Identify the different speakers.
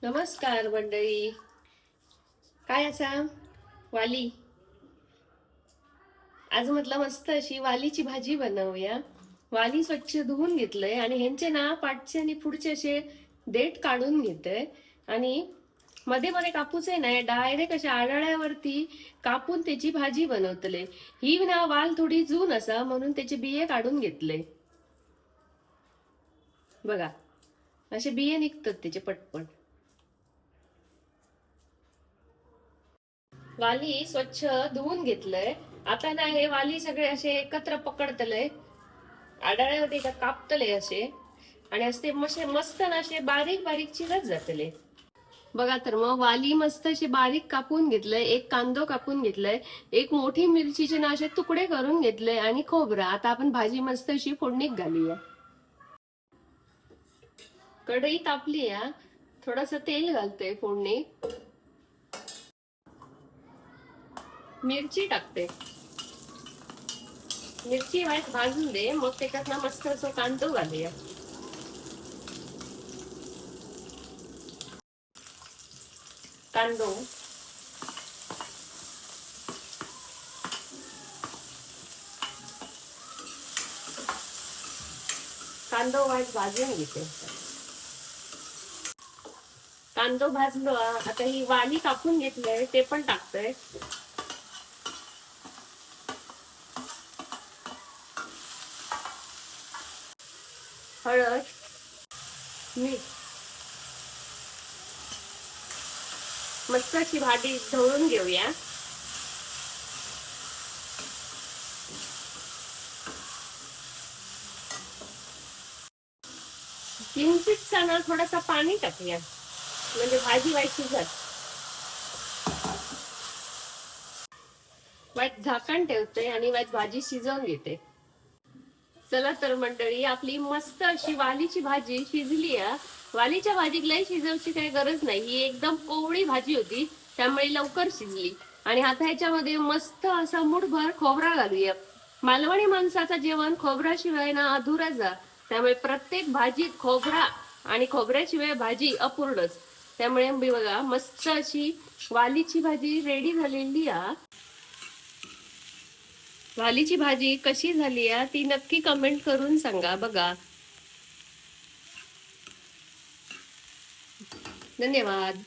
Speaker 1: नमस्कार मंडळी. काय असा वाली? आज म्हटलं मस्त अशी वालीची भाजी बनवूया. वाली स्वच्छ धुवून घेतलंय आणि ह्यांचे ना पाठचे आणि पुढचे असे देठ काढून घेतोय आणि मध्ये मध्ये कापूच आहे ना डायरेक्ट अशा आडाळ्यावरती कापून त्याची भाजी बनवतले. ही ना वाल थोडी जून असा म्हणून त्याचे बिये काढून घेतले. बघा असे बिये निघतात त्याचे पटपट. वाली स्वच्छ धुवून घेतलंय. आता ना हे वाली सगळे असे एकत्र पकडतले, आडाळ्यामध्ये का कापतले असे आणि असे मस्त ना असे बारीक बारीक चिरत जातले. बघा तर मग वाली मस्त असे बारीक कापून घेतलंय, एक कांदो कापून घेतलाय, एक मोठी मिरचीचे ना असे तुकडे करून घेतले आणि खोबरं. आता आपण भाजी मस्त अशी फोडणीत घालूया. कढई तापली या, थोडस तेल घालते फोडणी, मिरची टाकते. मिरची वाईट भाजून दे, मग त्याच्यात ना मस्त असं कांदो घालूया. कांदो कांदो वाईट भाजून घेते. कांदो भाजलो. आता ही वाली कापून घेतलंय ते पण टाकतोय. हळद, मीठ, मस्त अशी भाजी ढवळून घेऊया. किंचितसा ना थोडासा पाणी टाकूया म्हणजे भाजी वाईट शिजत. वाईट झाकण ठेवते आणि वाईट भाजी शिजवून घेते. चला तर मंडळी, आपली मस्त अशी वालीची भाजी शिजली आहे. वालीच्या भाजीत लय शिजवची काही गरज नाही, ही एकदम कोवळी भाजी होती त्यामुळे लवकर शिजली. आणि आता ह्याच्यामध्ये मस्त असा मुठभर खोबरा घालूया. मालवणी माणसाचं जेवण खोबऱ्याशिवाय ना अधुरा जा, त्यामुळे प्रत्येक भाजीत खोबरा आणि खोबऱ्याशिवाय भाजी अपूर्णच. त्यामुळे बघा मस्त अशी वालीची भाजी रेडी झालेली आहे. वालीची भाजी कशी झाली आहे ती नक्की कमेंट करून सांगा. बघा, धन्यवाद.